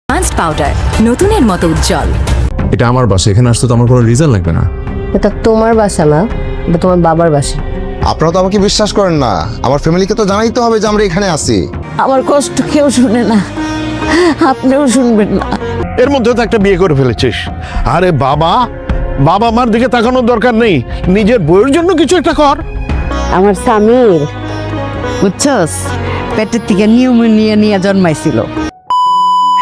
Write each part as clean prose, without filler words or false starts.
Advanced powder নতুনের মতো উজ্জ্বল। এটা আমার বাসা, এখানে আসতে তো আমার কোনো রিজন লাগবে না। এটা তোমার বাসা না, এটা তোমার বাবার বাসা। আপনারা তো আমাকে বিশ্বাস করেন না, আমার ফ্যামিলিকে তো জানাইতে হবে যে আমরা এখানে আছি। আমার কষ্ট কেউ শুনে না, আপনিও শুনবেন না। এর মধ্যে তো একটা বিয়ে করে ফেলেছিস। আরে বাবা বাবা মার দিকে তাকানোর দরকার নেই, নিজের বউয়ের জন্য কিছু একটা কর। আমার স্বামীর বুঝছস পেটের থেকে নিউমোনিয়া নিয়ে জন্মাইছিল।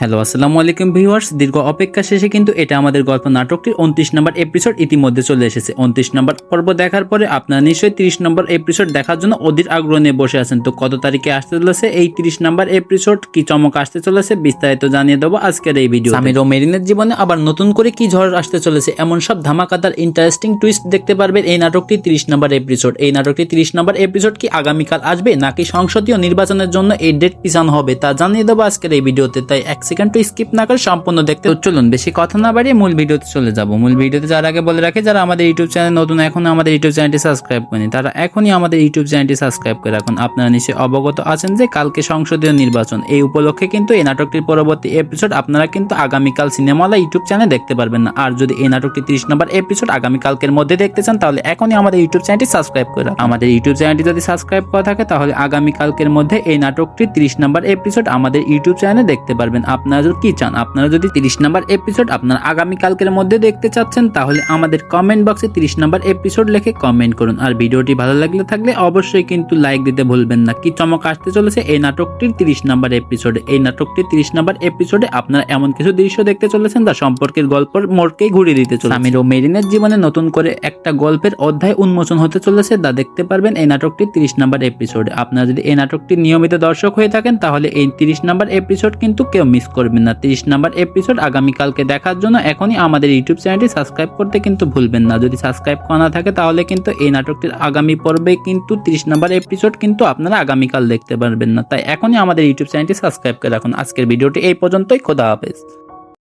হ্যালো আসসালামু আলাইকুম ভিউয়ার্স, দীর্ঘ অপেক্ষা শেষে কিন্তু এটা আমাদের গল্প নাটকটির 29 নম্বর এপিসোড ইতিমধ্যে চলে এসেছে। 29 নম্বর পর্ব দেখার পরে আপনারা নিশ্চয়ই 30 নম্বর এপিসোড দেখার জন্য অধীর আগ্রহ নিয়ে বসে আছেন। তো কত তারিখে আসতে চলেছে এই 30 নম্বর এপিসোড, কি চমক আসতে চলেছে বিস্তারিত জানিয়ে দেবো আজকের এই ভিডিও। আমির ও মেরিনের জীবনে আবার নতুন করে কি ঝড় আসতে চলেছে, এমন সব ধামাকাদার ইন্টারেস্টিং টুইস্ট দেখতে পারবেন এই নাটকটি 30 নম্বর এপিসোড। এই নাটকটি 30 নম্বর এপিসোড কি আগামীকাল আসবে নাকি সংসদীয় নির্বাচনের জন্য এই ডেট পিছানো হবে তা জানিয়ে দেবো আজকের এই ভিডিওতে। তাই এক সেকেন্ড স্কিপ না করে সম্পূর্ণ দেখতে চলুন। বেশি কথা না বাড়িয়ে মূল ভিডিওতে চলে যাব। মূল ভিডিওতে যাওয়ার আগে বলে রাখি, যারা আমাদের ইউটিউব চ্যানেল নতুন এখনো আমাদের ইউটিউব চ্যানেলটি সাবস্ক্রাইব করেনি তারা এখনই আমাদের ইউটিউব চ্যানেলটি সাবস্ক্রাইব করে রাখুন। আপনারা নিশ্চয়ই অবগত আছেন যে কালকে সংসদীয় নির্বাচন, এই উপলক্ষে কিন্তু এই নাটকটির পরবর্তী এপিসোড আপনারা কিন্তু আগামীকাল সিনেমালা ইউটিউব চ্যানেলে দেখতে পারবেন না। আর যদি এই নাটকটি 30 নম্বর এপিসোড আগামীকালকের মধ্যে দেখতে চান তাহলে এখনই আমাদের ইউটিউব চ্যানেলটি সাবস্ক্রাইব করে রাখুন। আমাদের ইউটিউব চ্যানেলটি যদি সাবস্ক্রাইব করা থাকে তাহলে আগামীকালকের মধ্যে এই নাটকটির 30 নম্বর এপিসোড আমাদের ইউটিউব চ্যানেলে দেখতে পারবেন। আপনারা যদি কি চান, আপনারা যদি 30 নম্বর এপিসোড আপনারা আগামীকালকের মধ্যে দেখতে চাচ্ছেন তাহলে আমাদের কমেন্ট বক্সে 30 নম্বর এপিসোড লিখে কমেন্ট করুন। আর ভিডিওটি ভালো লাগলে থাকলে অবশ্যই কিন্তু লাইক দিতে ভুলবেন না। কি চমক আসতে চলেছে এই নাটকটির 30 নম্বর এপিসোডে। এই নাটকটির 30 নম্বর এপিসোডে আপনারা এমন কিছু দৃশ্য দেখতে চলেছেন যা সম্পর্কের গল্পের মোড়কেই ঘুরিয়ে দিতে চলেছে। আমির ও মেরিনের জীবনে নতুন করে একটা গল্পের অধ্যায় উন্মোচন হতে চলেছে, তা দেখতে পারবেন এই নাটকটির 30 নম্বর এপিসোডে। আপনারা যদি এই নাটকটির নিয়মিত দর্শক হয়ে থাকেন তাহলে এই 30 নম্বর এপিসোড কিন্তু কেউ মিস করবেন না। 30 নম্বর এপিসোড আগামীকালকে দেখার জন্য এখনই আমাদের ইউটিউব চ্যানেলটি সাবস্ক্রাইব করতে কিন্তু ভুলবেন না। যদি সাবস্ক্রাইব করা না থাকে তাহলে কিন্তু এই নাটকটির আগামী পর্বে কিন্তু 30 নম্বর এপিসোড কিন্তু আপনারা আগামীকাল দেখতে পারবেন না। তাই এখনই আমাদের ইউটিউব চ্যানেলটি সাবস্ক্রাইব করে রাখুন। আজকের ভিডিওটি এই পর্যন্তই, খোদা হাফেজ।